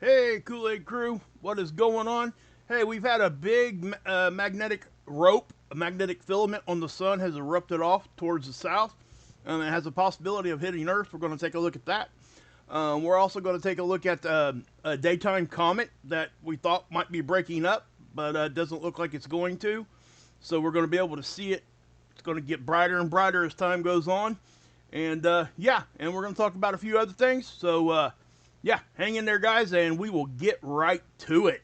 Hey, Kool-aid Krew, what is going on? Hey, we've had a big magnetic rope, a magnetic filament on the sun has erupted off towards the south. It has a possibility of hitting Earth. We're going to take a look at that. We're also going to take a look at a daytime comet that we thought might be breaking up, but doesn't look like it's going to. So we're going to be able to see it. It's going to get brighter and brighter as time goes on. And yeah, and we're going to talk about a few other things. So yeah, hang in there, guys, and we will get right to it.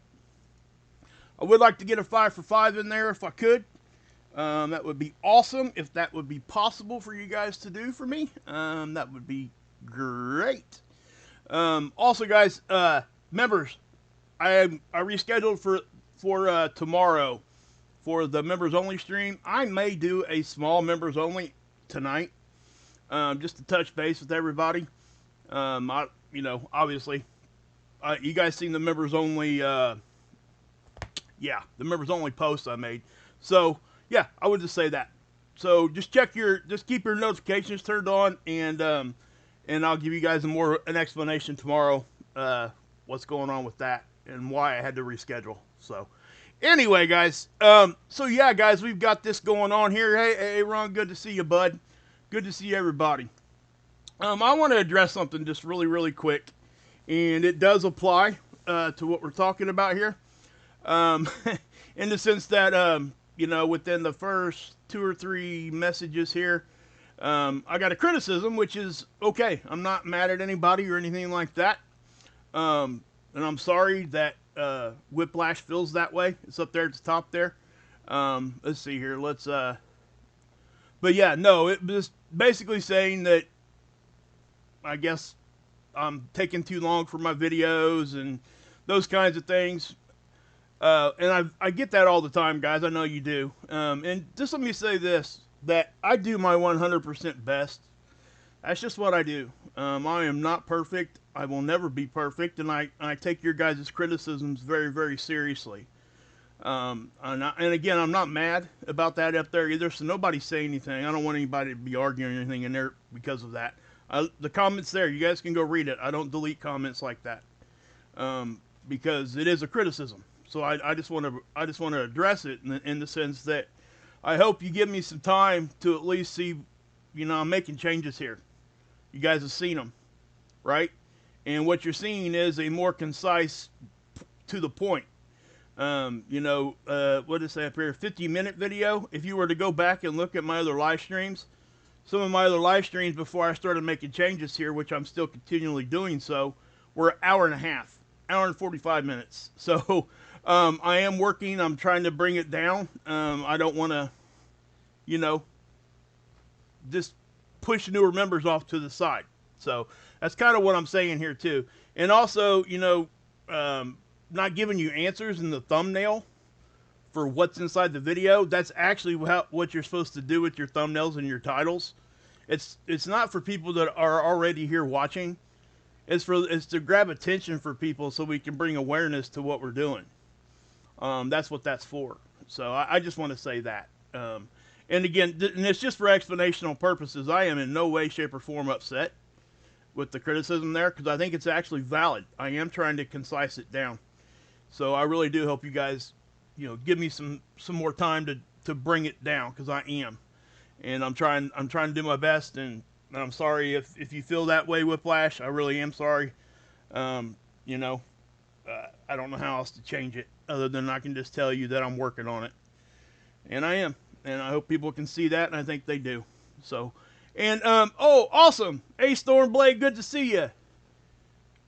I would like to get a 5 for 5 in there if I could. That would be awesome if that would be possible for you guys to do for me. That would be great. Also, guys, members, I rescheduled for tomorrow for the members only stream. I may do a small members only tonight, just to touch base with everybody. Obviously, you guys seen the members only, the members only post I made. So yeah, I would just say that. So just keep your notifications turned on, and I'll give you guys an explanation tomorrow, what's going on with that and why I had to reschedule. So anyway, guys, so yeah, guys, we've got this going on here. Hey, Ron, good to see you, bud. Good to see everybody. I want to address something just really, really quick, and it does apply to what we're talking about here, in the sense that, within the first 2 or 3 messages here, I got a criticism, which is okay. I'm not mad at anybody or anything like that, and I'm sorry that Whiplash feels that way. It's up there at the top there. Let's see here. But yeah, no, it was basically saying that I guess I'm taking too long for my videos and those kinds of things. And I get that all the time, guys. I know you do. And just let me say this, that I do my 100% best. That's just what I do. I am not perfect. I will never be perfect. And I take your guys' criticisms very, very seriously. And again, I'm not mad about that up there either, so nobody say anything. I don't want anybody to be arguing anything in there because of that. The comments there, you guys can go read it. I don't delete comments like that, because it is a criticism. So I just want to address it in the sense that I hope you give me some time to at least see, I'm making changes here. You guys have seen them, right? And what you're seeing is a more concise, to the point. What did it say up here? 50-minute video. If you were to go back and look at my other live streams, some of my other live streams before I started making changes here, which I'm still continually doing so, were an hour and a half, hour and 45 minutes. So I am working. I'm trying to bring it down. I don't want to, just push newer members off to the side. So that's kind of what I'm saying here too. And also, not giving you answers in the thumbnail for what's inside the video. That's actually what you're supposed to do with your thumbnails and your titles. It's not for people that are already here watching. It's to grab attention for people so we can bring awareness to what we're doing. That's what that's for. So I just want to say that. And again, and it's just for explanational purposes. I am in no way, shape, or form upset with the criticism there, because I think it's actually valid. I am trying to concise it down. So I really do hope you guys, give me some more time to bring it down, because I am, and I'm trying to do my best. And I'm sorry if you feel that way, Whiplash. I really am sorry. I don't know how else to change it other than I can just tell you that I'm working on it, and I am, and I hope people can see that, and I think they do. So, and oh, awesome, A Stormblade, good to see you.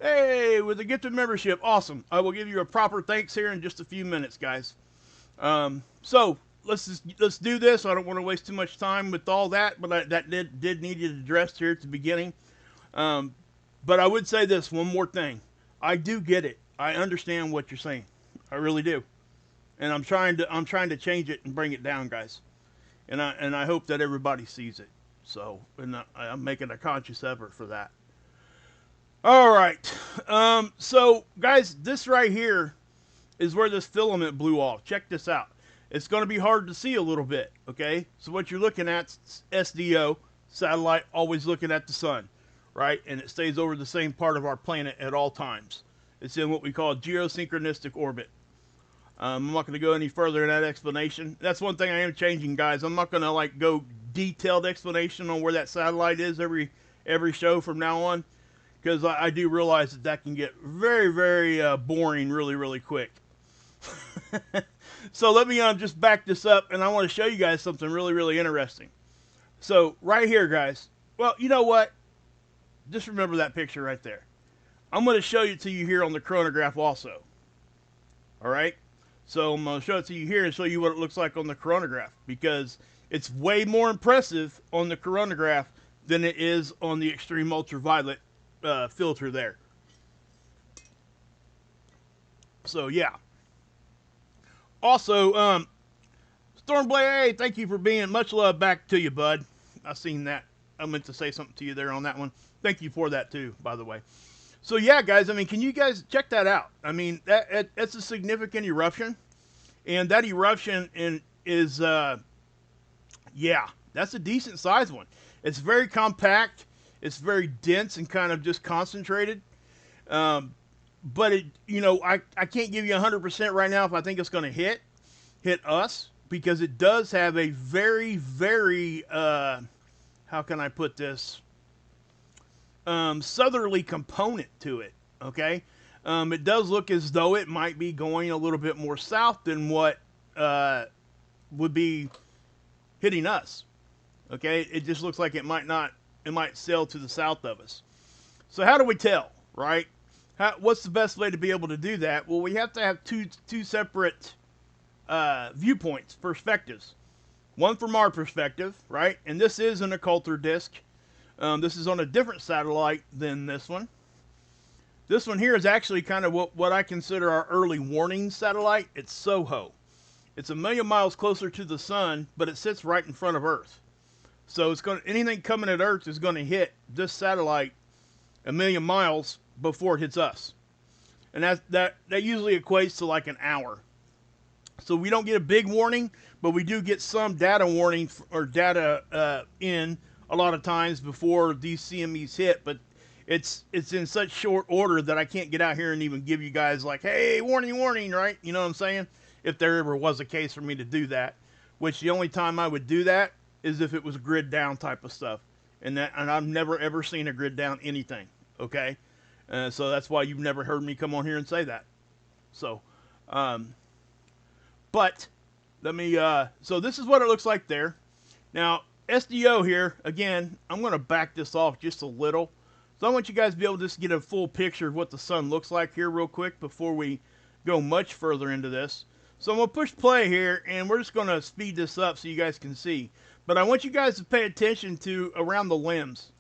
Hey, with a gifted membership, awesome. I will give you a proper thanks here in just a few minutes, guys. So let's do this. I don't want to waste too much time with all that, but that did need it addressed here at the beginning. But I would say this one more thing. I do get it. I understand what you're saying. I really do, and I'm trying to change it and bring it down, guys. And I hope that everybody sees it. So, and I'm making a conscious effort for that. All right. So, guys, this right here is where this filament blew off. Check this out. It's going to be hard to see a little bit, okay? So what you're looking at is SDO, satellite, always looking at the sun, right? And it stays over the same part of our planet at all times. It's in what we call geosynchronistic orbit. I'm not going to go any further in that explanation. That's one thing I am changing, guys. I'm not going to like go detailed explanation on where that satellite is every show from now on, because I do realize that can get very, very boring really, really quick. So let me just back this up, and I want to show you guys something really, really interesting. So right here, guys. Well, you know what? Just remember that picture right there. I'm going to show it to you here on the chronograph also. All right? So I'm going to show it to you here and show you what it looks like on the chronograph, because it's way more impressive on the chronograph than it is on the extreme ultraviolet filter there. So yeah. Also, Stormblade, hey, thank you for being, much love back to you, bud. I seen that. I meant to say something to you there on that one. Thank you for that too, by the way. So yeah, guys, I mean, can you guys check that out? I mean, that's a significant eruption, and that eruption is, yeah, that's a decent sized one. It's very compact. It's very dense and kind of just concentrated. But it, you know, I can't give you 100% right now if I think it's going to hit us, because it does have a very, very, how can I put this? Southerly component to it. Okay. It does look as though it might be going a little bit more south than what, would be hitting us. Okay. It just looks like it might sail to the south of us. So how do we tell, right? What's the best way to be able to do that? Well, we have to have two separate viewpoints, perspectives. One from our perspective, right? And this is an occulter disk. This is on a different satellite than this one. This one here is actually kind of what I consider our early warning satellite. It's SOHO. It's 1 million miles closer to the sun, but it sits right in front of Earth. So it's anything coming at Earth is going to hit this satellite 1 million miles before it hits us. And that usually equates to like an hour. So we don't get a big warning, but we do get some data warning or data in a lot of times before these CMEs hit. But it's in such short order that I can't get out here and even give you guys like, hey, warning, warning, right? You know what I'm saying? If there ever was a case for me to do that, which the only time I would do that is if it was grid down type of stuff. And I've never ever seen a grid down anything. Okay. So that's why you've never heard me come on here and say that. So, but let me, so this is what it looks like there. Now, SDO here, again, I'm going to back this off just a little. So I want you guys to be able to just get a full picture of what the sun looks like here real quick before we go much further into this. So I'm going to push play here, and we're just going to speed this up so you guys can see. But I want you guys to pay attention to around the limbs.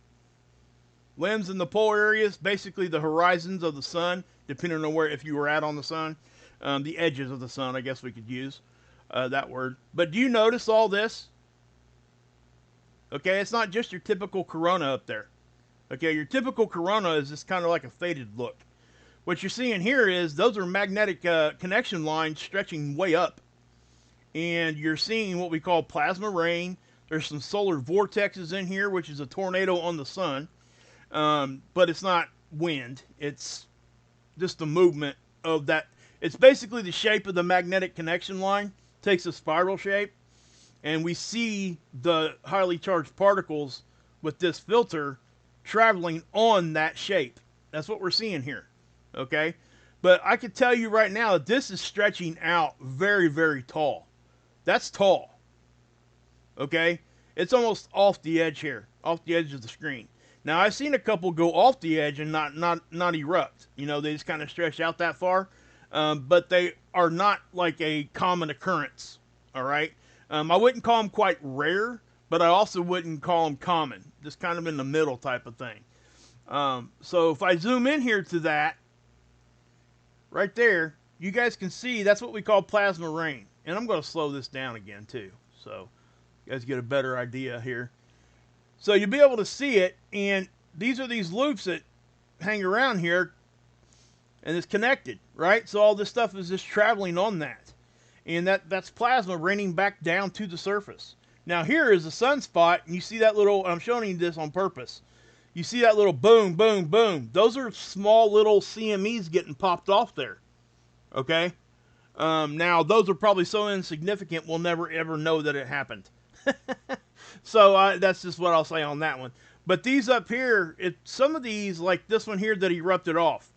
Limbs in the polar areas, basically the horizons of the sun, depending on if you were at on the sun. The edges of the sun, I guess we could use that word. But do you notice all this? Okay, it's not just your typical corona up there. Okay, your typical corona is just kind of like a faded look. What you're seeing here is those are magnetic connection lines stretching way up. And you're seeing what we call plasma rain. There's some solar vortexes in here, which is a tornado on the sun. But it's not wind. It's just the movement of that. It's basically the shape of the magnetic connection line. Takes a spiral shape. And we see the highly charged particles with this filter traveling on that shape. That's what we're seeing here. Okay? But I can tell you right now that this is stretching out very, very tall. That's tall. Okay? It's almost off the edge here. Off the edge of the screen. Now, I've seen a couple go off the edge and not erupt. You know, they just kind of stretch out that far. But they are not like a common occurrence. All right? I wouldn't call them quite rare, but I also wouldn't call them common. Just kind of in the middle type of thing. So if I zoom in here to that, right there, you guys can see that's what we call plasma rain. And I'm going to slow this down again too, so you guys get a better idea here. So you'll be able to see it, and these are these loops that hang around here, and it's connected, right? So all this stuff is just traveling on that. And that's plasma raining back down to the surface. Now here is a sunspot, and you see that little, I'm showing you this on purpose. You see that little boom, boom, boom. Those are small little CMEs getting popped off there. Okay? Now, those are probably so insignificant we'll never ever know that it happened. So that's just what I'll say on that one. But these up here, some of these, like this one here that erupted off,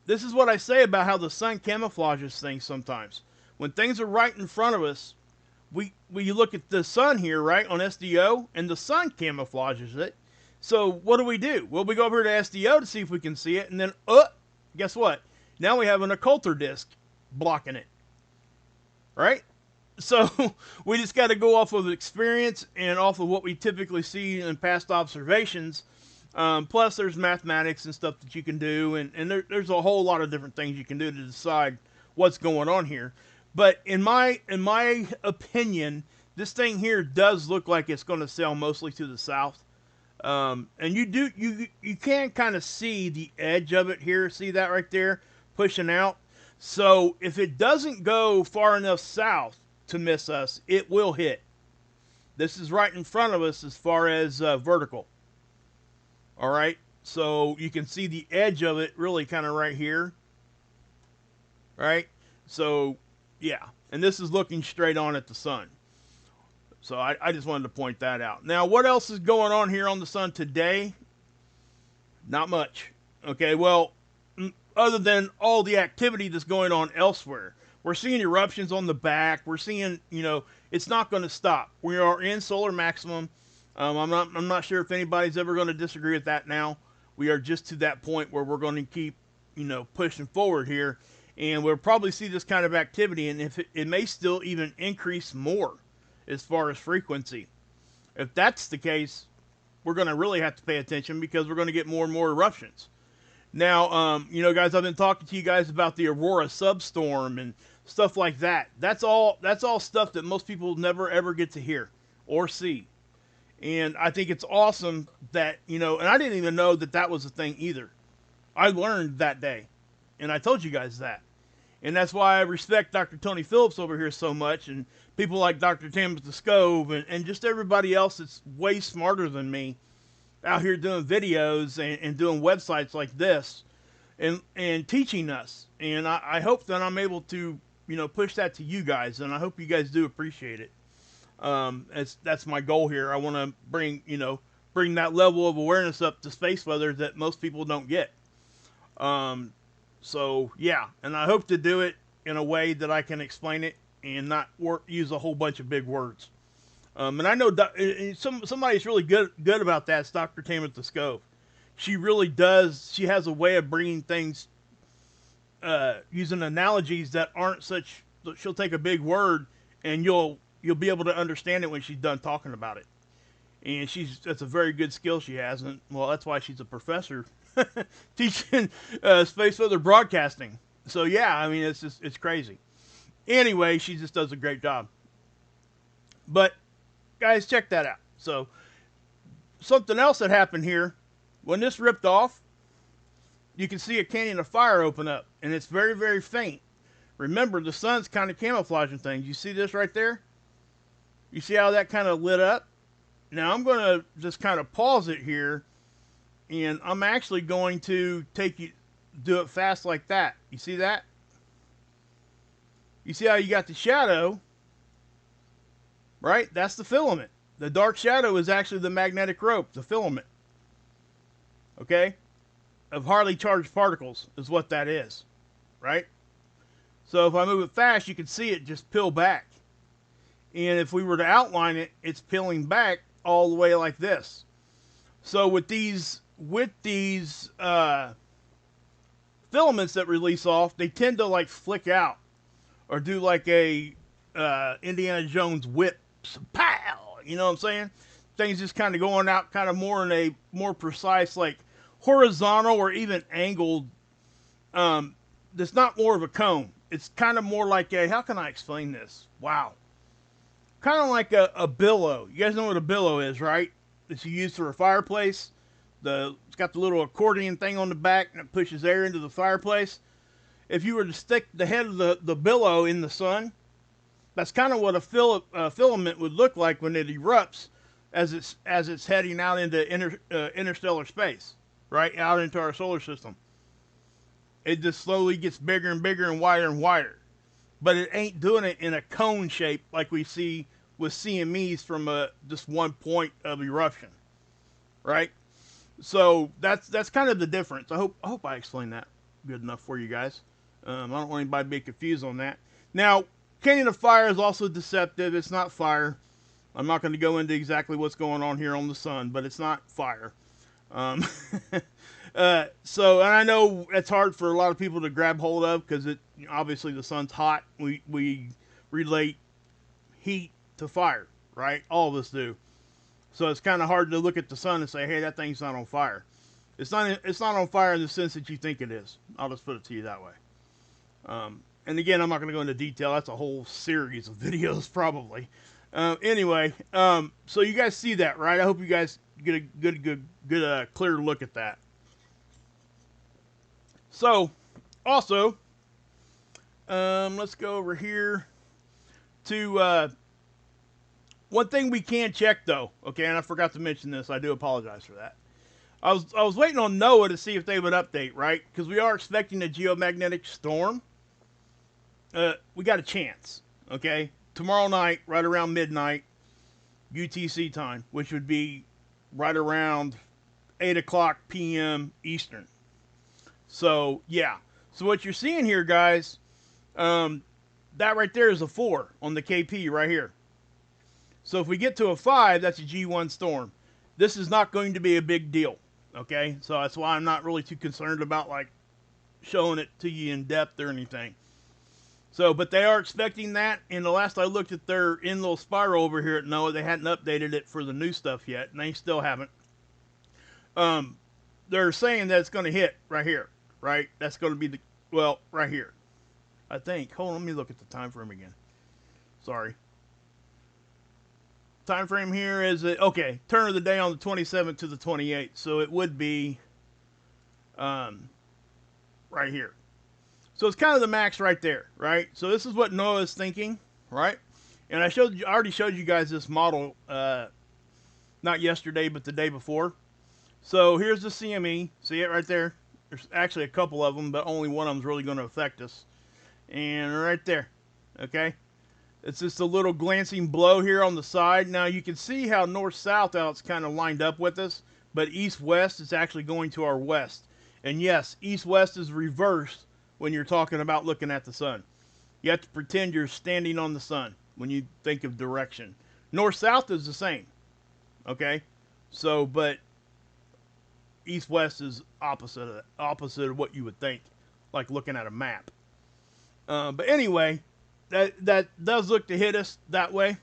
this is what I say about how the sun camouflages things sometimes. When things are right in front of us, we look at the sun here, right, on SDO, and the sun camouflages it. So what do? Well, we go over to SDO to see if we can see it, and then, guess what? Now we have an occulter disk blocking it, right? So we just got to go off of experience and off of what we typically see in past observations. Plus, there's mathematics and stuff that you can do, and there's a whole lot of different things you can do to decide what's going on here. But in my opinion, this thing here does look like it's going to sail mostly to the south. And you can kind of see the edge of it here. See that right there pushing out? So if it doesn't go far enough south to miss us, it will hit. This is right in front of us as far as vertical. All right, so you can see the edge of it really kind of right here. Right? So, yeah. And this is looking straight on at the sun. So I just wanted to point that out. Now, what else is going on here on the sun today? Not much. Okay, well, other than all the activity that's going on elsewhere. We're seeing eruptions on the back. We're seeing, it's not going to stop. We are in solar maximum. I'm not sure if anybody's ever going to disagree with that now. We are just to that point where we're going to keep, pushing forward here. And we'll probably see this kind of activity. And if it may still even increase more as far as frequency. If that's the case, we're going to really have to pay attention because we're going to get more and more eruptions. Now, guys, I've been talking to you guys about the Aurora substorm and stuff like that. That's all stuff that most people never ever get to hear or see. And I think it's awesome that, and I didn't even know that was a thing either. I learned that day, and I told you guys that. And that's why I respect Dr. Tony Phillips over here so much, and people like Dr. Timothy Scove, and just everybody else that's way smarter than me out here doing videos and doing websites like this and teaching us. And I hope that I'm able to, push that to you guys, and I hope you guys do appreciate it. That's my goal here. I want to bring that level of awareness up to space weather that most people don't get. So yeah, and I hope to do it in a way that I can explain it and not use a whole bunch of big words. And I know somebody's really good about that. It's Dr. Timothy Scove. She really does. She has a way of bringing things, using analogies that aren't such. She'll take a big word and you'll be able to understand it when she's done talking about it. And that's a very good skill she has. And well, that's why she's a professor teaching space weather broadcasting. So yeah, I mean, it's crazy. Anyway, she just does a great job. But guys, check that out. So something else that happened here, when this ripped off, you can see a canyon of fire open up, and it's very, very faint. Remember, the sun's kind of camouflaging things. You see this right there? You see how that kind of lit up? Now I'm going to just kind of pause it here, and I'm actually going to do it fast like that. You see that? You see how you got the shadow, right? That's the filament. The dark shadow is actually the magnetic rope, the filament. Okay? Of highly charged particles is what that is, right? So if I move it fast, you can see it just peel back. And if we were to outline it, it's peeling back all the way like this. So with these filaments that release off, they tend to like flick out or do like a Indiana Jones whip, pow. You know what I'm saying? Things just kind of going out, kind of more in a more precise, like horizontal or even angled. It's not more of a cone. It's kind of more like how can I explain this? Wow. Kind of like a billow. You guys know what a billow is, right? That you use for a fireplace. It's got the little accordion thing on the back and it pushes air into the fireplace. If you were to stick the head of the billow in the sun, that's kind of what a filament would look like when it erupts. as it's heading out into interstellar space, right out into our solar system. It just slowly gets bigger and bigger and wider. But it ain't doing it in a cone shape like we see with CMEs from just one point of eruption, right? So that's kind of the difference. I hope I explained that good enough for you guys. I don't want anybody to be confused on that. Now, Canyon of Fire is also deceptive. It's not fire. I'm not going to go into exactly what's going on here on the sun, but it's not fire. Um, and I know it's hard for a lot of people to grab hold of because obviously the sun's hot. We relate heat to fire, right? All of us do. So it's kind of hard to look at the sun and say, hey, that thing's not on fire. It's not on fire in the sense that you think it is. I'll just put it to you that way. And again, I'm not going to go into detail. That's a whole series of videos probably. Anyway, so you guys see that, right? I hope you guys get a good clear look at that. So, also, let's go over here to one thing we can check though. Okay, and I forgot to mention this. I do apologize for that. I was waiting on NOAA to see if they would update, right? Because we are expecting a geomagnetic storm. We got a chance, okay? Tomorrow night, right around midnight, UTC time, which would be right around 8 o'clock p.m. Eastern. So, yeah. So what you're seeing here, guys, that right there is a 4 on the KP right here. So if we get to a 5, that's a G1 storm. This is not going to be a big deal, okay? So that's why I'm not really too concerned about, like, showing it to you in depth or anything. So, but they are expecting that, and the last I looked at their in-little spiral over here at NOAA, they hadn't updated it for the new stuff yet, and they still haven't. They're saying that it's going to hit right here, right? That's going to be right here, I think. Hold on, let me look at the time frame again. Sorry. Time frame here is, okay, turn of the day on the 27th to the 28th, so it would be right here. So it's kind of the max right there, right? So this is what NOAA is thinking, right? And I already showed you guys this model, not yesterday, but the day before. So here's the CME. See it right there? There's actually a couple of them, but only one of them is really going to affect us. And right there, okay? It's just a little glancing blow here on the side. Now you can see how north-south how it's kind of lined up with us, but east-west is actually going to our west. And yes, east-west is reversed when you're talking about looking at the sun. You have to pretend you're standing on the sun when you think of direction. North-south is the same, okay? So, but east-west is opposite of what you would think, like looking at a map. But anyway, that does look to hit us that way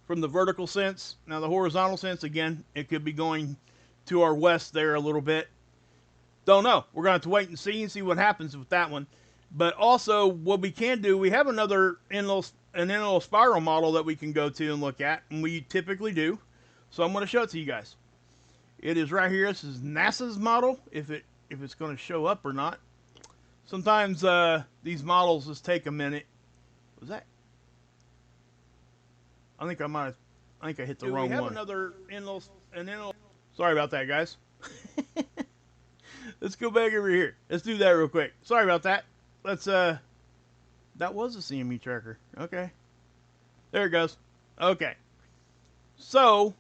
from the vertical sense. Now the horizontal sense, again, it could be going to our west there a little bit. Don't know. We're going to have to wait and see what happens with that one. But also, what we can do, we have an in-little spiral model that we can go to and look at, and we typically do. So I'm going to show it to you guys. It is right here. This is NASA's model, if it's going to show up or not. Sometimes these models just take a minute. What was that? I think I hit the wrong one. We have another in-little. Sorry about that, guys. Let's go back over here. Let's do that real quick. Sorry about that. That was a CME tracker. Okay. There it goes. Okay. So,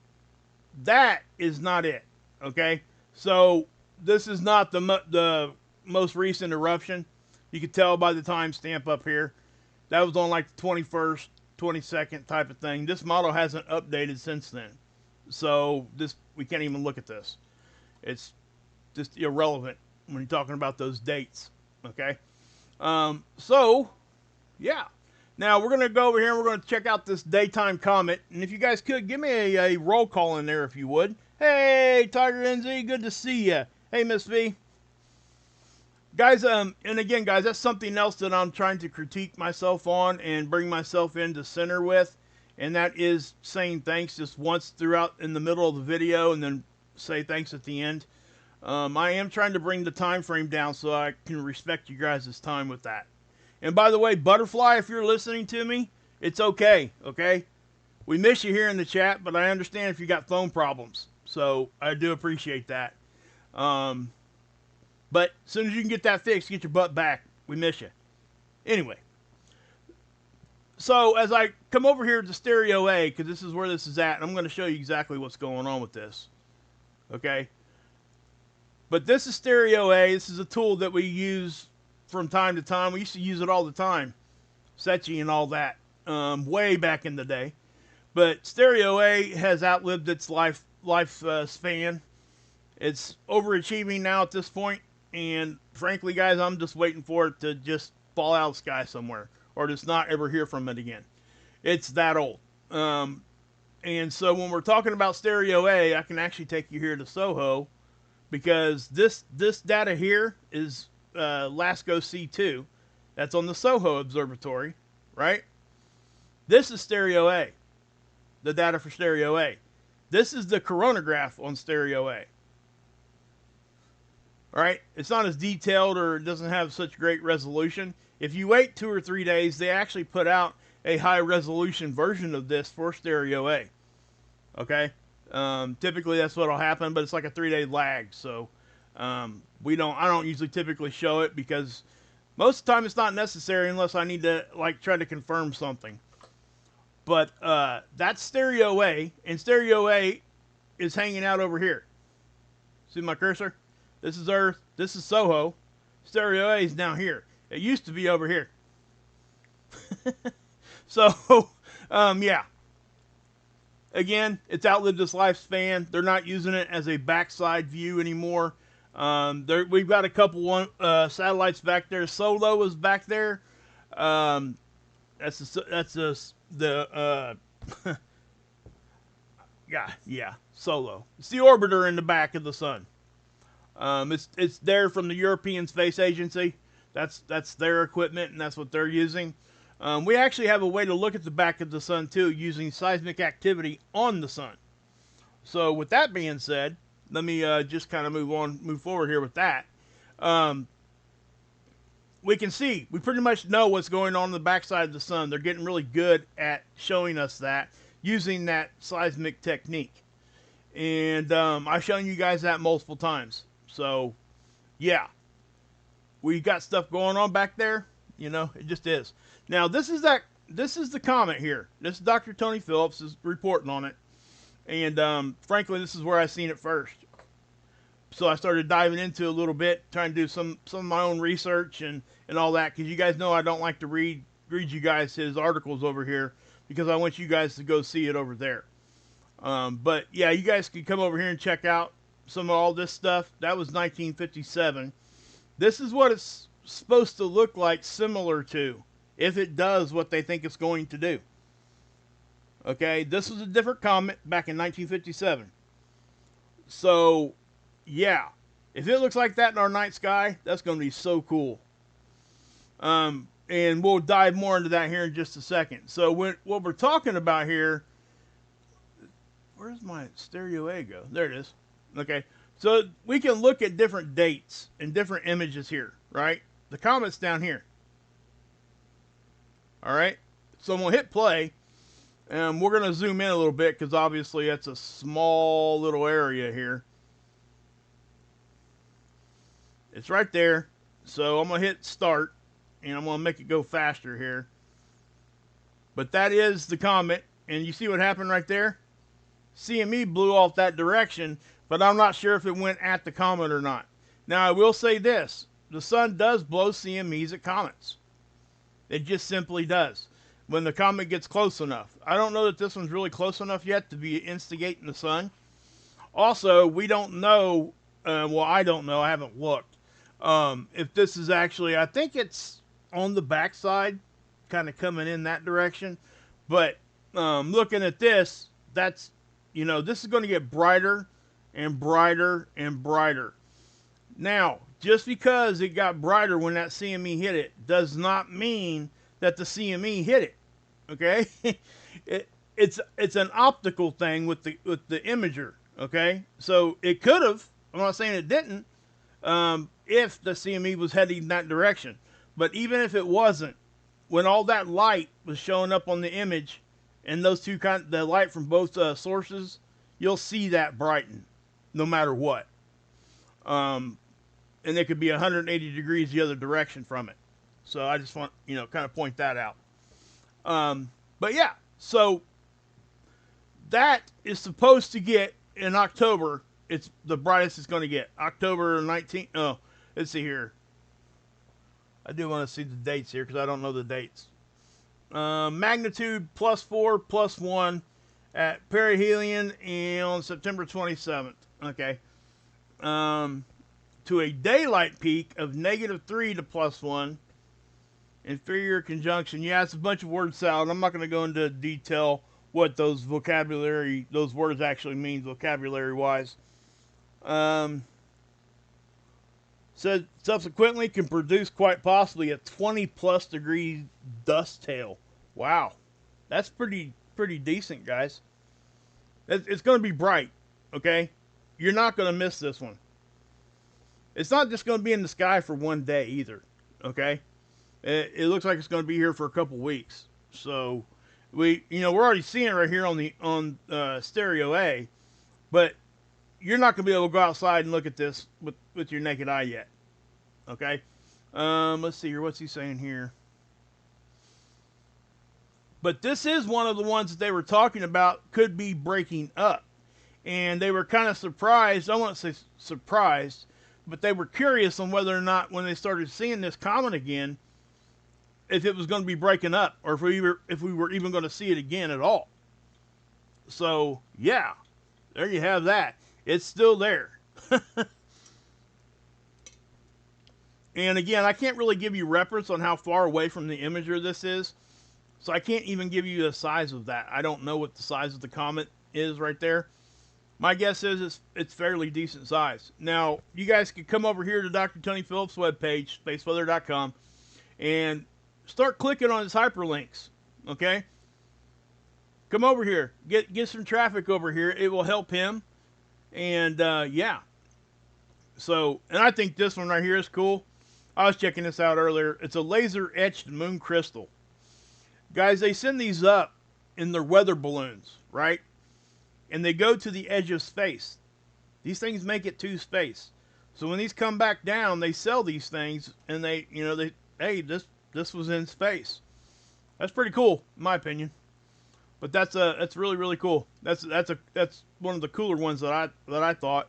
that is not it. Okay. So, this is not the most recent eruption. You can tell by the timestamp up here. That was on like the 21st, 22nd type of thing. This model hasn't updated since then. So, we can't even look at this. It's just irrelevant when you're talking about those dates, okay? So, yeah. Now, we're going to go over here and we're going to check out this daytime comet. And if you guys could, give me a roll call in there if you would. Hey, Tiger NZ, good to see you. Hey, Miss V. Guys, and again, guys, that's something else that I'm trying to critique myself on and bring myself into center with. And that is saying thanks just once throughout in the middle of the video and then say thanks at the end. I am trying to bring the time frame down so I can respect you guys' time with that. And by the way, Butterfly, if you're listening to me, it's okay, okay? We miss you here in the chat, but I understand if you got phone problems. So I do appreciate that. Um, but as soon as you can get that fixed, get your butt back. We miss you. Anyway, so as I come over here to Stereo A, because this is where this is at, and I'm going to show you exactly what's going on with this. Okay? But this is Stereo A. This is a tool that we use from time to time. We used to use it all the time. Setchi and all that. Way back in the day. But Stereo A has outlived its life span. It's overachieving now at this point, and frankly, guys, I'm just waiting for it to just fall out of the sky somewhere, or just not ever hear from it again. It's that old. And so when we're talking about Stereo A, I can actually take you here to Soho, because this data here is LASCO C2. That's on the Soho Observatory, right? This is Stereo A, the data for Stereo A. This is the coronagraph on Stereo A. All right, it's not as detailed, or it doesn't have such great resolution. If you wait 2 or 3 days, they actually put out a high resolution version of this for Stereo A. Okay, typically that's what'll happen, but it's like a 3-day lag. So I don't usually typically show it, because most of the time it's not necessary unless I need to like try to confirm something. But that's Stereo A, and Stereo A is hanging out over here. See my cursor? This is Earth. This is Soho. Stereo A is down here. It used to be over here. So, yeah. Again, it's outlived its lifespan. They're not using it as a backside view anymore. We've got a couple satellites back there. Solo is back there. That's the yeah, Solo. It's the orbiter in the back of the sun. It's there from the European Space Agency. That's their equipment, and that's what they're using. We actually have a way to look at the back of the sun too, using seismic activity on the sun. So with that being said, let me just kind of move forward here with that. We can see, we pretty much know what's going on the backside of the sun. They're getting really good at showing us that, using that seismic technique. And I've shown you guys that multiple times. So, yeah. We got stuff going on back there. You know, it just is. Now, this is the Comet here. This is Dr. Tony Phillips is reporting on it. And frankly, this is where I seen it first. So I started diving into it a little bit, trying to do some of my own research and all that, because you guys know I don't like to read you guys his articles over here, because I want you guys to go see it over there. But yeah, you guys can come over here and check out some of all this stuff. That was 1957. This is what it's supposed to look like, similar to, if it does what they think it's going to do. Okay, this was a different comet back in 1957. So, yeah, if it looks like that in our night sky, that's going to be so cool. And we'll dive more into that here in just a second. So what we're talking about here, where's my Stereo A go? There it is. Okay, so we can look at different dates and different images here, right? The comet's down here. All right, so I'm going to hit play, and we're going to zoom in a little bit, because obviously that's a small little area here. It's right there. So I'm going to hit start, and I'm going to make it go faster here. But that is the comet, and you see what happened right there? CME blew off that direction, but I'm not sure if it went at the comet or not. Now, I will say this. The sun does blow CMEs at comets. It just simply does, when the comet gets close enough. I don't know that this one's really close enough yet to be instigating the sun. Also, we don't know, well, I don't know, I haven't looked, if this is actually, I think it's on the backside, kind of coming in that direction. But looking at this, that's, you know, this is going to get brighter and brighter and brighter. Now, just because it got brighter when that CME hit it does not mean that the CME hit it. Okay, it's an optical thing with the imager. Okay, so it could have. I'm not saying it didn't. If the CME was heading in that direction, but even if it wasn't, when all that light was showing up on the image and those two the light from both sources, you'll see that brighten, no matter what. And it could be 180 degrees the other direction from it. So I just want kind of point that out. But yeah, so that is supposed to get in October. It's the brightest it's going to get. October 19th. Oh, let's see here. I do want to see the dates here because I don't know the dates. Magnitude +4, +1 at perihelion and on September 27th. Okay. To a daylight peak of -3 to +1. Inferior conjunction. Yeah, it's a bunch of word salad. I'm not going to go into detail what those words actually mean vocabulary-wise. Said subsequently can produce quite possibly a 20+ degree dust tail. Wow, that's pretty decent, guys. It's going to be bright, okay? You're not going to miss this one. It's not just going to be in the sky for one day either, okay? It looks like it's going to be here for a couple weeks. So we're already seeing it right here on stereo A, but you're not going to be able to go outside and look at this with your naked eye yet. Okay? Let's see here. What's he saying here? But this is one of the ones that they were talking about could be breaking up. And they were kind of surprised. I won't say surprised, but they were curious on whether or not when they started seeing this comet again, if it was going to be breaking up or if we were even going to see it again at all. So, yeah. There you have that. It's still there. And again, I can't really give you reference on how far away from the imager this is. So I can't even give you the size of that. I don't know what the size of the comet is right there. My guess is it's fairly decent size. Now, you guys can come over here to Dr. Tony Phillips' webpage, spaceweather.com, and start clicking on his hyperlinks. Okay? Come over here. Get some traffic over here. It will help him. And, yeah. So, and I think this one right here is cool. I was checking this out earlier. It's a laser-etched moon crystal. Guys, they send these up in their weather balloons, right? And they go to the edge of space. These things make it to space. So when these come back down, they sell these things, and hey, this was in space. That's pretty cool, in my opinion. But that's really, really cool. That's one of the cooler ones that I thought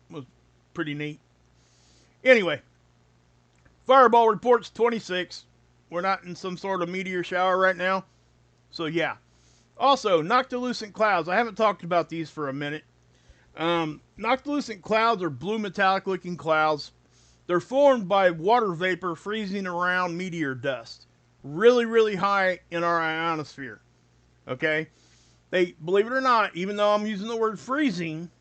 was pretty neat. Anyway, Fireball reports 26. We're not in some sort of meteor shower right now. So yeah. Also, noctilucent clouds. I haven't talked about these for a minute. Noctilucent clouds are blue metallic looking clouds. They're formed by water vapor freezing around meteor dust. Really, really high in our ionosphere. Okay? They, believe it or not, even though I'm using the word freezing,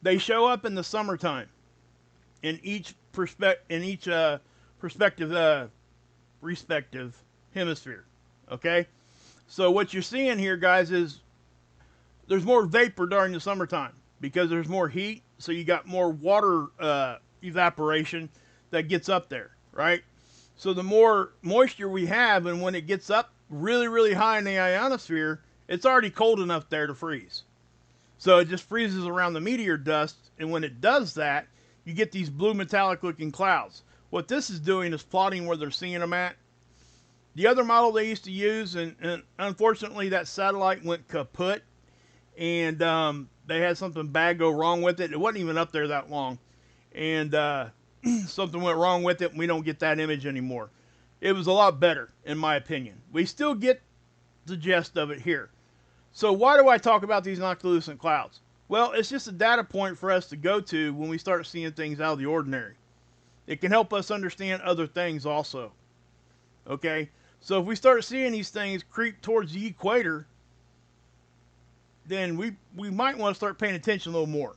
they show up in the summertime. In each respective hemisphere. Okay? So what you're seeing here, guys, is there's more vapor during the summertime because there's more heat, so you got more water evaporation that gets up there, right? So the more moisture we have, and when it gets up really, really high in the ionosphere, it's already cold enough there to freeze. So it just freezes around the meteor dust, and when it does that, you get these blue metallic looking clouds. What this is doing is plotting where they're seeing them at. The other model they used to use, and unfortunately that satellite went kaput, and they had something bad go wrong with it. It wasn't even up there that long, and something went wrong with it, and we don't get that image anymore. It was a lot better, in my opinion. We still get the gist of it here. So why do I talk about these noctilucent clouds? Well, it's just a data point for us to go to when we start seeing things out of the ordinary. It can help us understand other things also. Okay? So if we start seeing these things creep towards the equator, then we might want to start paying attention a little more.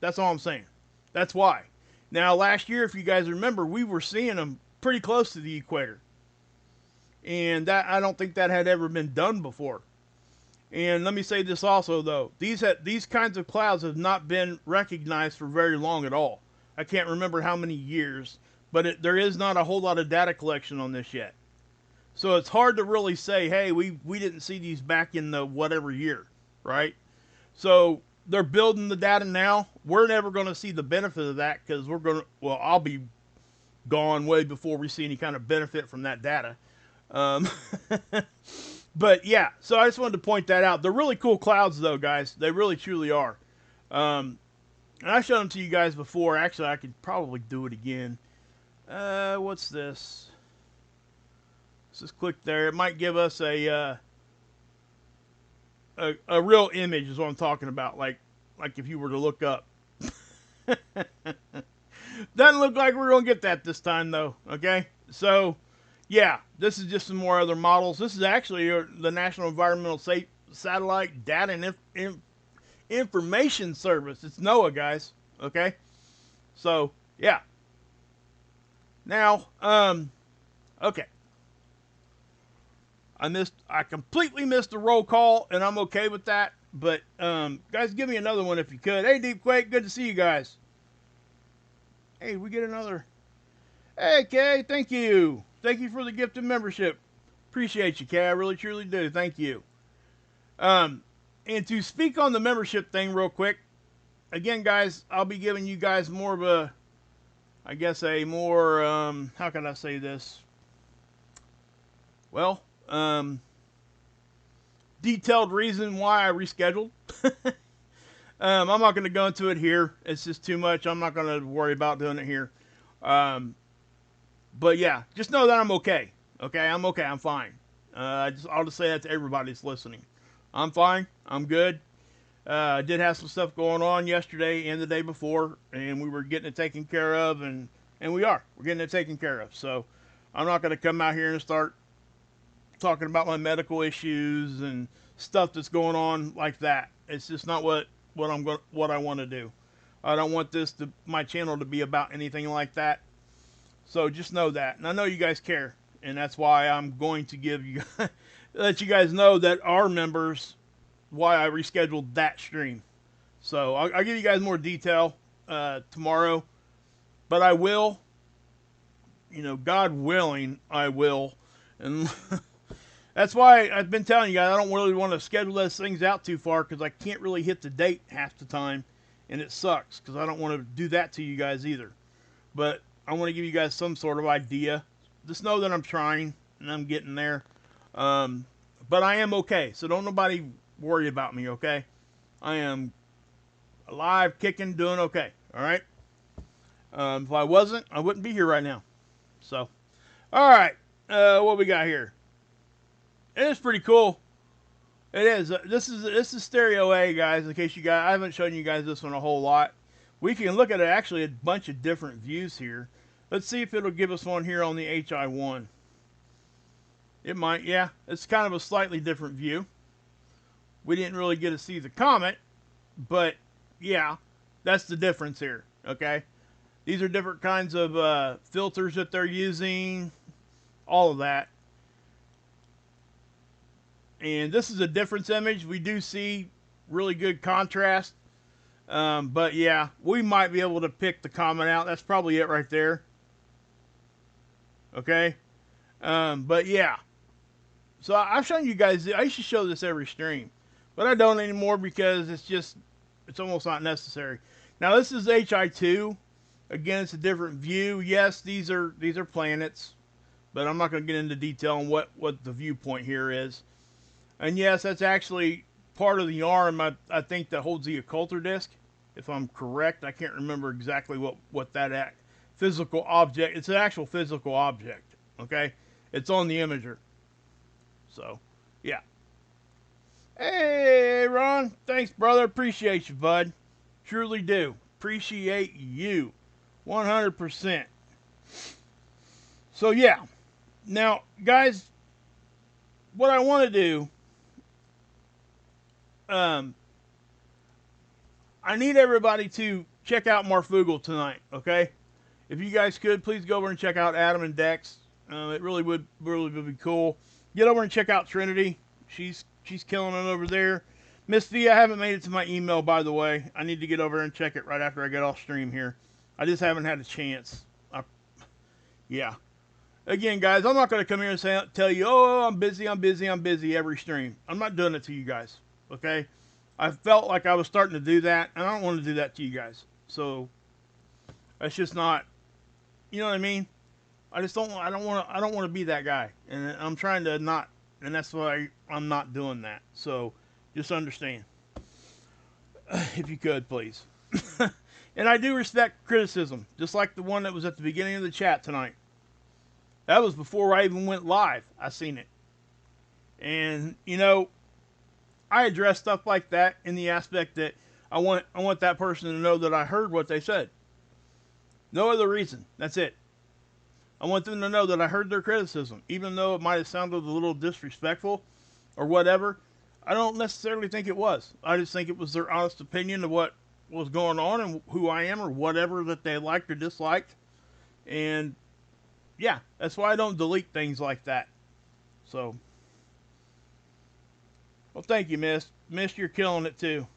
That's all I'm saying. That's why. Now, last year, if you guys remember, we were seeing them pretty close to the equator. And that I don't think that had ever been done before. And let me say this also, though. These kinds of clouds have not been recognized for very long at all. I can't remember how many years, but there is not a whole lot of data collection on this yet. So it's hard to really say, hey, we didn't see these back in the whatever year, right? So they're building the data now. We're never going to see the benefit of that because we're going to, well, I'll be gone way before we see any kind of benefit from that data. Um, but yeah, so I just wanted to point that out. They're really cool clouds, though, guys. They really, truly are. And I showed them to you guys before. Actually, I could probably do it again. What's this? Let's just click there. It might give us a real image is what I'm talking about. Like if you were to look up. Doesn't look like we're going to get that this time, though. Okay? So, yeah, this is just some more other models. This is actually the National Environmental Satellite Data and Information Service. It's NOAA, guys. Okay? So, yeah. Now, okay. I completely missed the roll call, and I'm okay with that. But, guys, give me another one if you could. Hey, Deep Quake, good to see you guys. Hey, we get another. Hey, Kay, thank you. Thank you for the gifted membership. Appreciate you, Kay. I really, truly do. Thank you. And to speak on the membership thing real quick, again, guys, I'll be giving you guys more of a, I guess, a more, how can I say this? Well, detailed reason why I rescheduled. I'm not going to go into it here. It's just too much. I'm not going to worry about doing it here. But yeah, just know that I'm okay. Okay, I'm okay. I'm fine. I'll just say that to everybody that's listening. I'm fine. I'm good. I did have some stuff going on yesterday and the day before, and we were getting it taken care of, and we are. We're getting it taken care of. So I'm not going to come out here and start talking about my medical issues and stuff that's going on like that. It's just not what I want to do. I don't want my channel to be about anything like that. So just know that, and I know you guys care, and that's why I'm going to give you let you guys know that our members why I rescheduled that stream. So I'll give you guys more detail tomorrow, but I will. God willing, I will, and that's why I've been telling you guys I don't really want to schedule those things out too far because I can't really hit the date half the time, and it sucks because I don't want to do that to you guys either. But I want to give you guys some sort of idea. Just know that I'm trying and I'm getting there. But I am okay, so don't nobody worry about me, okay? I am alive, kicking, doing okay, all right? If I wasn't, I wouldn't be here right now. So, all right, what we got here? It is pretty cool. It is. This is Stereo A, guys. In case I haven't shown you guys this one a whole lot. We can look at it actually a bunch of different views here. Let's see if it'll give us one here on the HI1. It might, yeah. It's kind of a slightly different view. We didn't really get to see the comet, but yeah, that's the difference here. Okay, these are different kinds of filters that they're using, all of that. And this is a difference image. We do see really good contrast. But yeah, we might be able to pick the comet out. That's probably it right there. Okay. But yeah. So I've shown you guys, I used to show this every stream, but I don't anymore because it's almost not necessary. Now this is HI2. Again, it's a different view. Yes, these are planets, but I'm not going to get into detail on what the viewpoint here is. And yes, that's actually part of the arm, I think, that holds the occulter disc, if I'm correct. I can't remember exactly what that physical object, it's an actual physical object, okay? It's on the imager. So, yeah. Hey, Ron. Thanks, brother. Appreciate you, bud. Truly do. Appreciate you. 100%. So, yeah. Now, guys, what I want to do, I need everybody to check out Marfugal tonight, okay? If you guys could, please go over and check out Adam and Dex. It really would be cool. Get over and check out Trinity. She's killing it over there. Miss V, I haven't made it to my email, by the way. I need to get over and check it right after I get off stream here. I just haven't had a chance. Yeah. Again, guys, I'm not going to come here and tell you, oh, I'm busy, I'm busy, I'm busy every stream. I'm not doing it to you guys. Okay? I felt like I was starting to do that, and I don't want to do that to you guys. So that's just not, you know what I mean? I just don't. I don't want to. I don't want to be that guy, and I'm trying to not. And that's why I'm not doing that. So just understand, if you could, please. And I do respect criticism, just like the one that was at the beginning of the chat tonight. That was before I even went live. I seen it, and I address stuff like that in the aspect that I want that person to know that I heard what they said. No other reason. That's it. I want them to know that I heard their criticism, even though it might have sounded a little disrespectful or whatever. I don't necessarily think it was. I just think it was their honest opinion of what was going on and who I am or whatever that they liked or disliked. And yeah, that's why I don't delete things like that. So, well, thank you, Miss. Miss, you're killing it too.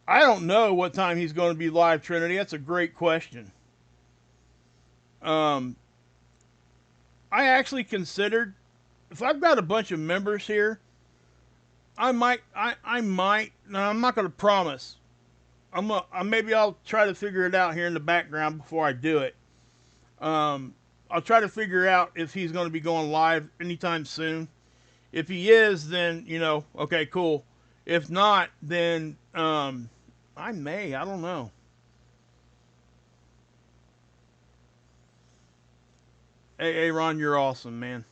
I don't know what time he's going to be live, Trinity. That's a great question. I actually considered, if I've got a bunch of members here, I might. Now, I'm not going to promise. Maybe I'll try to figure it out here in the background before I do it. I'll try to figure out if he's going to be going live anytime soon. If he is, then okay, cool. If not, then I may. I don't know. Hey, Ron, you're awesome, man.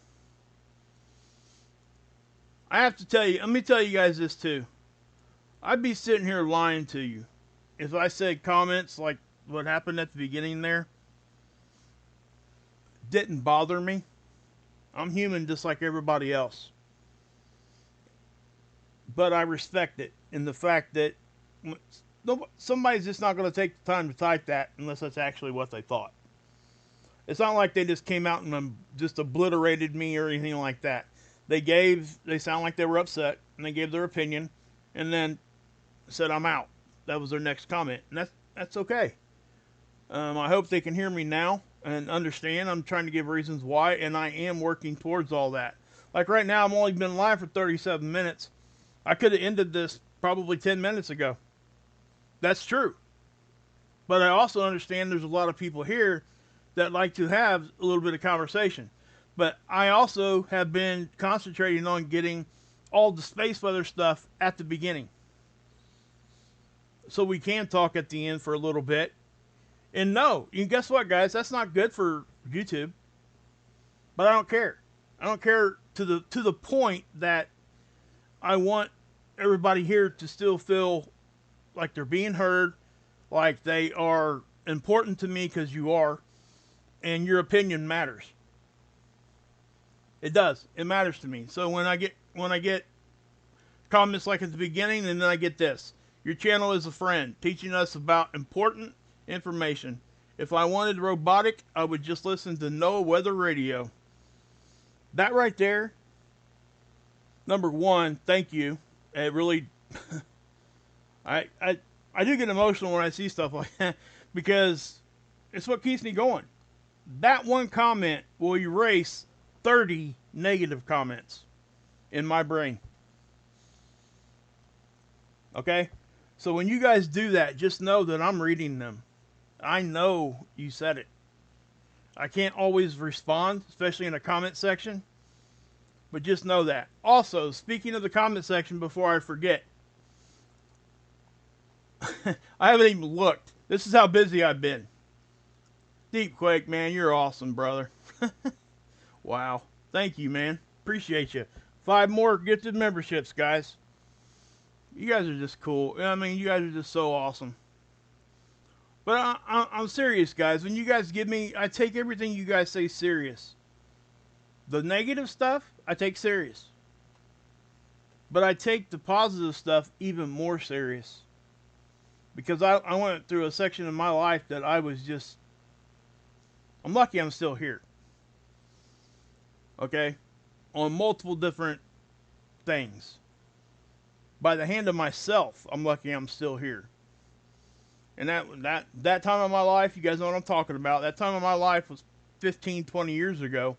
I have to tell you, let me tell you guys this too. I'd be sitting here lying to you if I said comments like what happened at the beginning there didn't bother me. I'm human just like everybody else. But I respect it in the fact that somebody's just not going to take the time to type that unless that's actually what they thought. It's not like they just came out and just obliterated me or anything like that. They sound like they were upset, and they gave their opinion, and then said, I'm out. That was their next comment, and that's okay. I hope they can hear me now and understand. I'm trying to give reasons why, and I am working towards all that. Like right now, I've only been live for 37 minutes. I could have ended this probably 10 minutes ago. That's true. But I also understand there's a lot of people here that like to have a little bit of conversation. But I also have been concentrating on getting all the space weather stuff at the beginning. So we can talk at the end for a little bit. And no, and guess what, guys? That's not good for YouTube. But I don't care. I don't care to the point that I want everybody here to still feel like they're being heard, like they are important to me because you are, and your opinion matters. It does. It matters to me. So when I get comments like at the beginning, and then I get this: your channel is a friend teaching us about important information. If I wanted robotic, I would just listen to NOAA Weather Radio. That right there, number one, thank you. It really, I do get emotional when I see stuff like that because it's what keeps me going. That one comment will erase 30 negative comments in my brain. Okay? So when you guys do that, just know that I'm reading them. I know you said it. I can't always respond, especially in a comment section, but just know that. Also, speaking of the comment section, before I forget, I haven't even looked. This is how busy I've been. Deep Quake, man, you're awesome, brother. Wow. Thank you, man. Appreciate you. 5 more gifted memberships, guys. You guys are just cool. I mean, you guys are just so awesome. But I'm serious, guys. When you guys give me, I take everything you guys say serious. The negative stuff, I take serious. But I take the positive stuff even more serious. Because I went through a section of my life that I was just... I'm lucky I'm still here. Okay? On multiple different things. By the hand of myself, I'm lucky I'm still here. And that time of my life, you guys know what I'm talking about. That time of my life was 15, 20 years ago.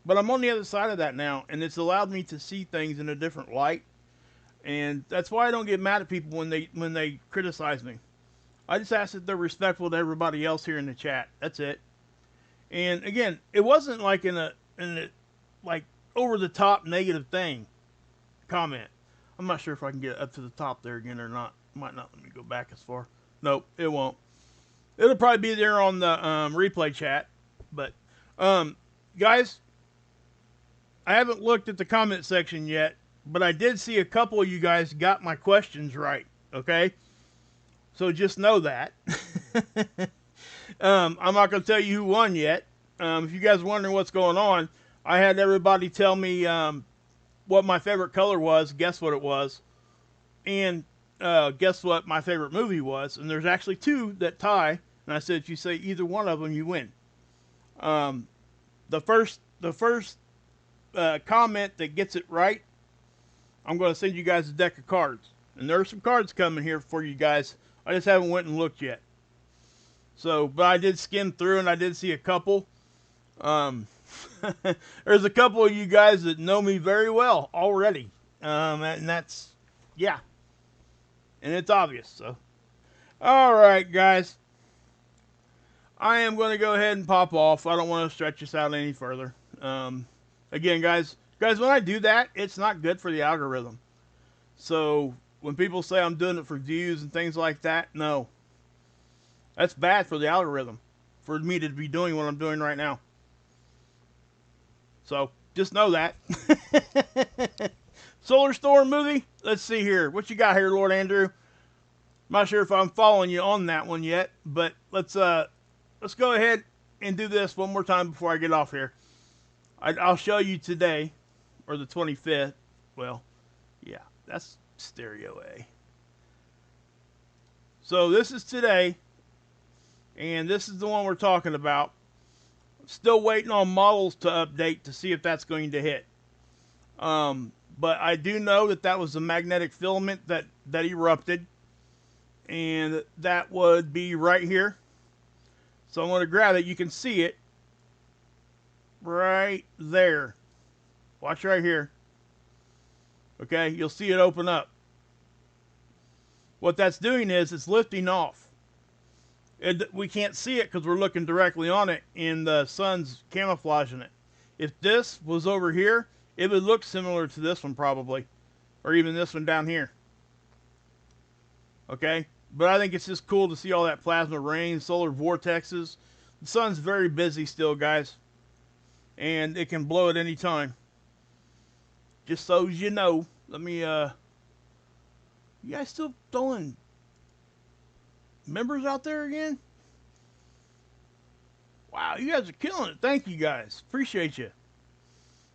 But I'm on the other side of that now, and it's allowed me to see things in a different light. And that's why I don't get mad at people when they criticize me. I just ask that they're respectful to everybody else here in the chat. That's it. And again, it wasn't like in a like over the top negative thing comment. I'm not sure if I can get up to the top there again or not. Might not let me go back as far. Nope, it won't. It'll probably be there on the replay chat. But guys, I haven't looked at the comment section yet, but I did see a couple of you guys got my questions right. Okay, so just know that. I'm not going to tell you who won yet. If you guys are wondering what's going on, I had everybody tell me what my favorite color was. Guess what it was. And guess what my favorite movie was. And there's actually two that tie. And I said, if you say either one of them, you win. The first comment that gets it right, I'm going to send you guys a deck of cards. And there are some cards coming here for you guys. I just haven't went and looked yet. So, but I did skim through and I did see a couple. There's a couple of you guys that know me very well already. And that's, yeah. And it's obvious, so. All right, guys. I am going to go ahead and pop off. I don't want to stretch this out any further. Again, guys, when I do that, it's not good for the algorithm. So, when people say I'm doing it for views and things like that, no. That's bad for the algorithm, for me to be doing what I'm doing right now. So, just know that. Solar Storm movie? Let's see here. What you got here, Lord Andrew? I'm not sure if I'm following you on that one yet, but let's go ahead and do this one more time before I get off here. I'll show you today, or the 25th. Well, yeah, that's stereo A. So this is today, and this is the one we're talking about. Still waiting on models to update to see if that's going to hit. But I do know that was a magnetic filament that erupted, and that would be right here. So I'm going to grab it. You can see it right there. Watch right here. Okay, you'll see it open up. What that's doing is it's lifting off. We can't see it because we're looking directly on it and the sun's camouflaging it. If this was over here, it would look similar to this one probably, or even this one down here. Okay, but I think it's just cool to see all that plasma rain, solar vortexes. The sun's very busy still, guys, and it can blow at any time. Just so you know, let me, you guys still throwing members out there again? Wow, you guys are killing it. Thank you guys. Appreciate you.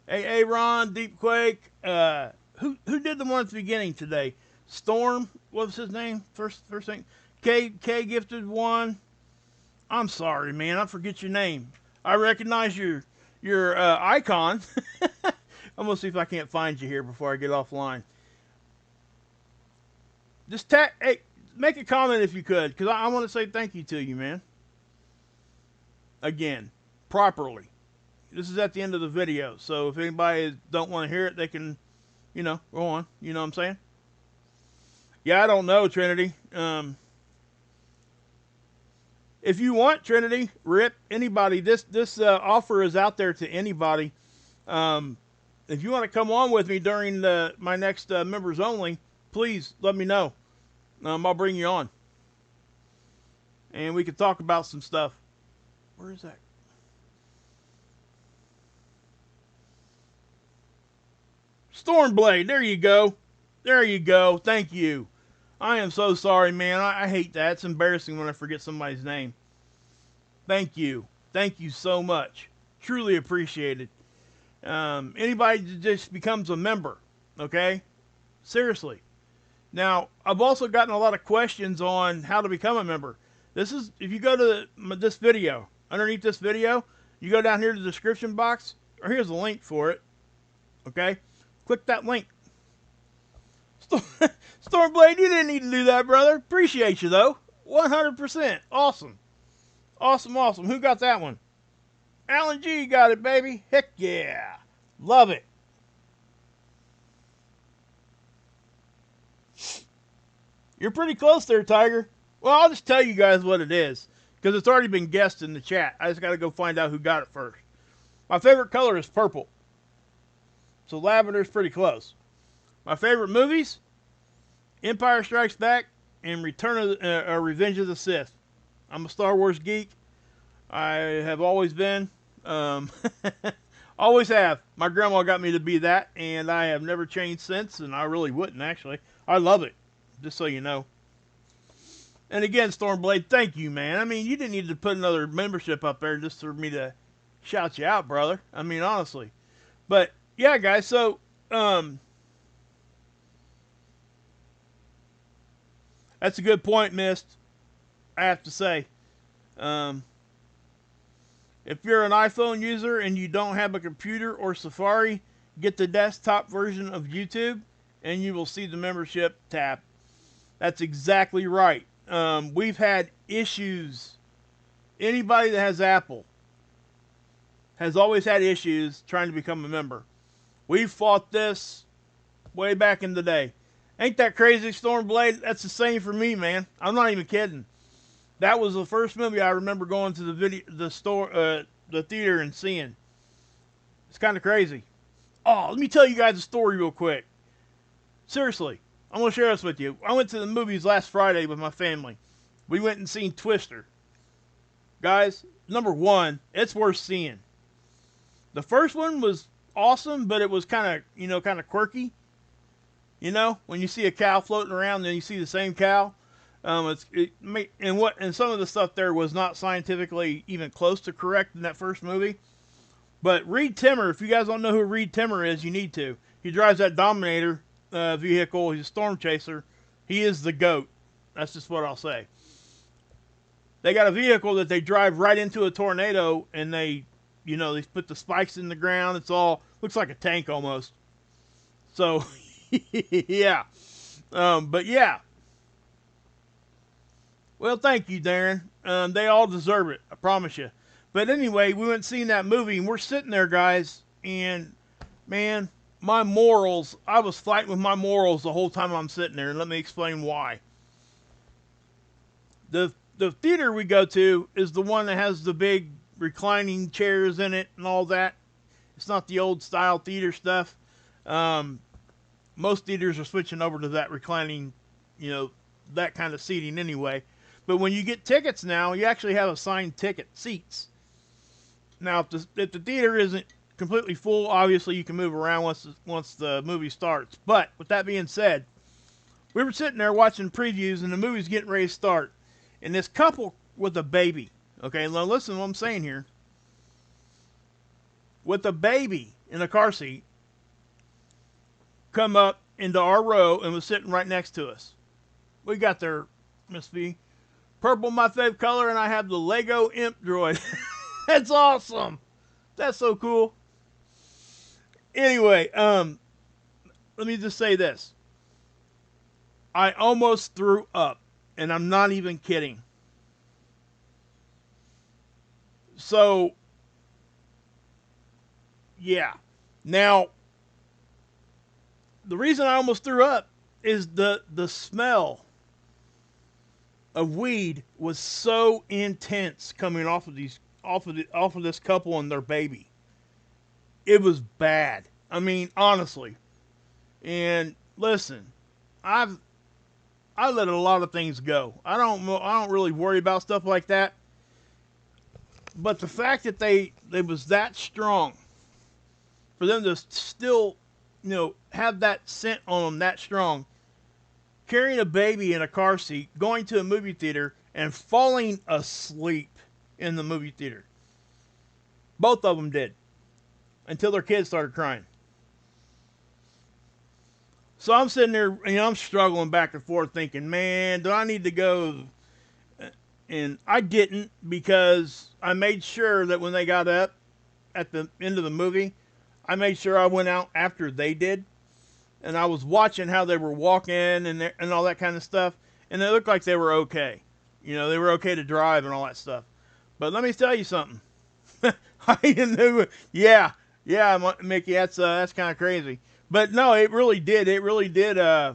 Hey, Ron, Deep Quake. Who did the one at the beginning today? Storm, what was his name? First thing. K gifted one. I'm sorry, man. I forget your name. I recognize your icon. I'm gonna see if I can't find you here before I get offline. Just hey, make a comment if you could, because I want to say thank you to you, man. Again, properly. This is at the end of the video, so if anybody don't want to hear it, they can, go on. You know what I'm saying? Yeah, I don't know, Trinity. If you want, Trinity, Rip, anybody, this offer is out there to anybody. If you want to come on with me during my next members only, please let me know. I'll bring you on. And we can talk about some stuff. Where is that? Stormblade, there you go. There you go. Thank you. I am so sorry, man. I hate that. It's embarrassing when I forget somebody's name. Thank you. Thank you so much. Truly appreciated. Anybody that just becomes a member, okay? Seriously. Now, I've also gotten a lot of questions on how to become a member. If you go to this video, underneath this video, you go down here to the description box, or here's a link for it, okay? Click that link. Stormblade, you didn't need to do that, brother. Appreciate you, though. 100%. Awesome. Awesome, awesome. Who got that one? Alan G got it, baby. Heck yeah. Love it. You're pretty close there, Tiger. Well, I'll just tell you guys what it is, because it's already been guessed in the chat. I just got to go find out who got it first. My favorite color is purple. So lavender's pretty close. My favorite movies? Empire Strikes Back and Revenge of the Sith. I'm a Star Wars geek. I have always been. Always have. My grandma got me to be that, and I have never changed since, and I really wouldn't, actually. I love it, just so you know. And again, Stormblade, thank you, man. I mean, you didn't need to put another membership up there just for me to shout you out, brother. I mean, honestly. But, yeah, guys, so, that's a good point, Mist. I have to say. If you're an iPhone user and you don't have a computer or Safari, get the desktop version of YouTube and you will see the membership tab. That's exactly right. We've had issues. Anybody that has Apple has always had issues trying to become a member. We fought this way back in the day. Ain't that crazy, Stormblade? That's the same for me, man. I'm not even kidding. That was the first movie I remember going to the theater and seeing. It's kind of crazy. Oh, let me tell you guys a story real quick. Seriously, I'm going to share this with you. I went to the movies last Friday with my family. We went and seen Twister. Guys, number one, it's worth seeing. The first one was awesome, but it was kind of quirky. You know, when you see a cow floating around, then you see the same cow. And some of the stuff there was not scientifically even close to correct in that first movie. But Reed Timmer, if you guys don't know who Reed Timmer is, you need to. He drives that Dominator vehicle. He's a storm chaser. He is the GOAT. That's just what I'll say. They got a vehicle that they drive right into a tornado, and they put the spikes in the ground. It's all looks like a tank almost. So, yeah. But yeah. Well, thank you, Darren. They all deserve it, I promise you. But anyway, we went seeing that movie, and we're sitting there, guys, and, man, my morals, I was fighting with my morals the whole time I'm sitting there, and let me explain why. The theater we go to is the one that has the big reclining chairs in it and all that. It's not the old-style theater stuff. Most theaters are switching over to that reclining, that kind of seating anyway. But when you get tickets now, you actually have assigned ticket seats. Now, if the theater isn't completely full, obviously you can move around once the movie starts. But with that being said, we were sitting there watching previews, and the movie's getting ready to start. And this couple with a baby, okay, now listen to what I'm saying here. With a baby in a car seat, come up into our row and was sitting right next to us. We got there, Miss V. Purple, my fave color, and I have the Lego Imp Droid. That's awesome. That's so cool. Anyway, let me just say this. I almost threw up, and I'm not even kidding. So, yeah. Now, the reason I almost threw up is the smell of weed was so intense coming off of this couple and their baby. It was bad. I mean, honestly. And listen, I let a lot of things go. I don't really worry about stuff like that. But the fact that they was that strong, for them to still, have that scent on them that strong, carrying a baby in a car seat, going to a movie theater, and falling asleep in the movie theater. Both of them did. Until their kids started crying. So I'm sitting there, I'm struggling back and forth thinking, man, do I need to go? And I didn't, because I made sure that when they got up at the end of the movie, I made sure I went out after they did. And I was watching how they were walking and all that kind of stuff. And it looked like they were okay. You know, they were okay to drive and all that stuff. But let me tell you something. I knew. Yeah, yeah, Mickey, that's kind of crazy. But no, it really did. It really did. Yeah.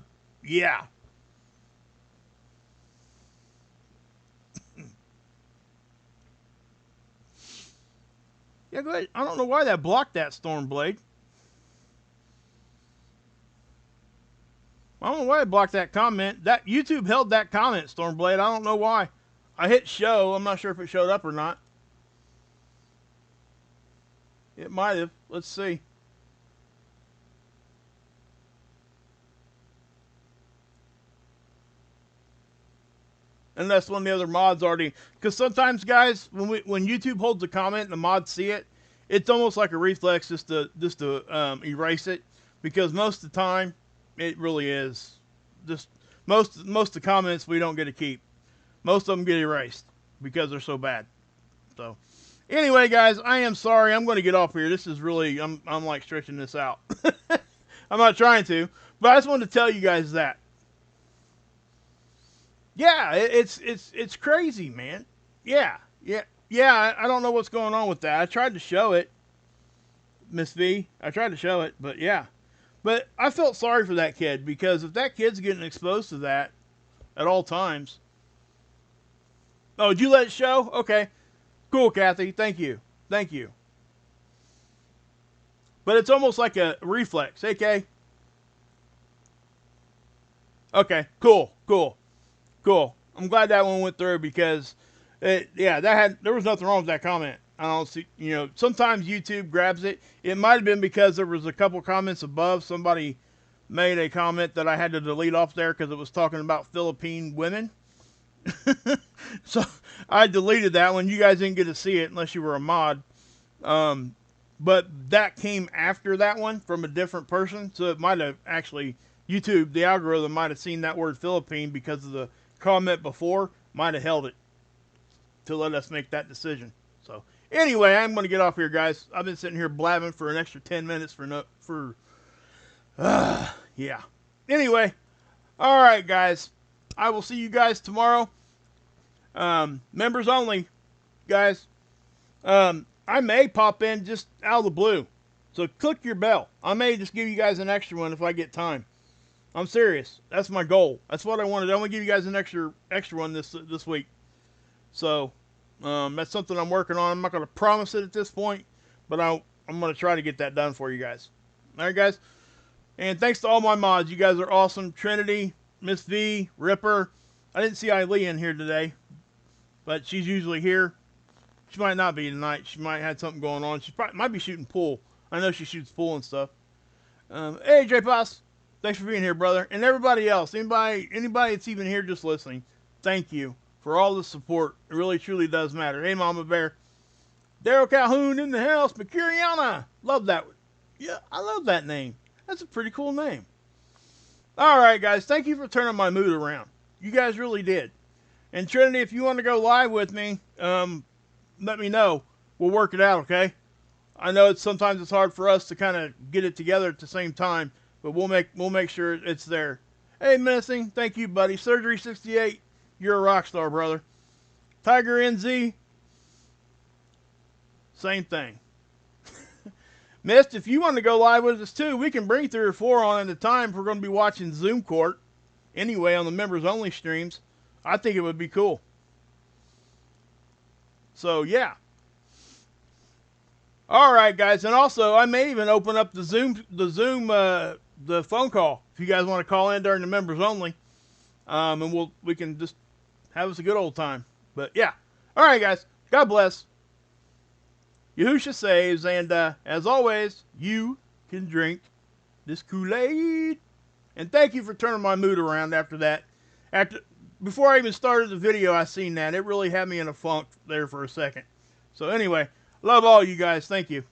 Yeah, go ahead. I don't know why that blocked that Stormblade. I don't know why it blocked that comment. That YouTube held that comment, Stormblade. I don't know why. I hit show. I'm not sure if it showed up or not. It might have. Let's see. Unless one of the other mods already, because sometimes, guys, when YouTube holds a comment and the mods see it, it's almost like a reflex just to erase it, because most of the time, it really is just most of the comments we don't get to keep. Most of them get erased because they're so bad. So, anyway, guys, I am sorry. I'm going to get off here. This is really I'm like stretching this out. I'm not trying to, but I just wanted to tell you guys that. Yeah, it's crazy, man. Yeah, yeah, yeah. I don't know what's going on with that. I tried to show it, Miss V. I tried to show it, but yeah. But I felt sorry for that kid, because if that kid's getting exposed to that at all times. Oh, did you let it show? Okay, cool, Kathy. Thank you, thank you. But it's almost like a reflex. Okay. Okay. Cool. Cool. Cool. I'm glad that one went through, because, yeah, there was nothing wrong with that comment. I don't see, sometimes YouTube grabs it. It might have been because there was a couple comments above. Somebody made a comment that I had to delete off there because it was talking about Philippine women. So I deleted that one. You guys didn't get to see it unless you were a mod. But that came after that one from a different person. So it might have actually, YouTube, the algorithm might have seen that word Philippine because of the comment before, might have held it to let us make that decision. So anyway, I'm going to get off here, guys. I've been sitting here blabbing for an extra 10 minutes yeah. Anyway, all right, guys. I will see you guys tomorrow. Members only, guys. I may pop in just out of the blue. So click your bell. I may just give you guys an extra one if I get time. I'm serious. That's my goal. That's what I wanted. I want to give you guys an extra one this week. So that's something I'm working on. I'm not going to promise it at this point, but I'm going to try to get that done for you guys. All right, guys. And thanks to all my mods. You guys are awesome. Trinity, Miss V, Ripper. I didn't see Eileen in here today, but she's usually here. She might not be tonight. She might have something going on. She might be shooting pool. I know she shoots pool and stuff. Hey, J-Poss. Thanks for being here, brother. And everybody else. Anybody that's even here just listening, thank you for all the support. It really, truly does matter. Hey, Mama Bear. Daryl Calhoun in the house. Mercuriana. Love that. Yeah, I love that name. That's a pretty cool name. All right, guys. Thank you for turning my mood around. You guys really did. And Trinity, if you want to go live with me, let me know. We'll work it out, okay? I know sometimes it's hard for us to kind of get it together at the same time, but we'll make sure it's there. Hey, Menacing, thank you, buddy. Surgery 68, you're a rock star, brother. Tiger NZ, same thing. Mist, if you want to go live with us too, we can bring 3 or 4 on at a time if we're going to be watching Zoom Court anyway on the members only streams. I think it would be cool. So, yeah. All right, guys. And also, I may even open up the phone call if you guys want to call in during the members only. And we can just have us a good old time. But, yeah. All right, guys. God bless. Yahusha saves. And, as always, you can drink this Kool-Aid. And thank you for turning my mood around after that. Before I even started the video, I seen that. It really had me in a funk there for a second. So anyway, love all you guys. Thank you.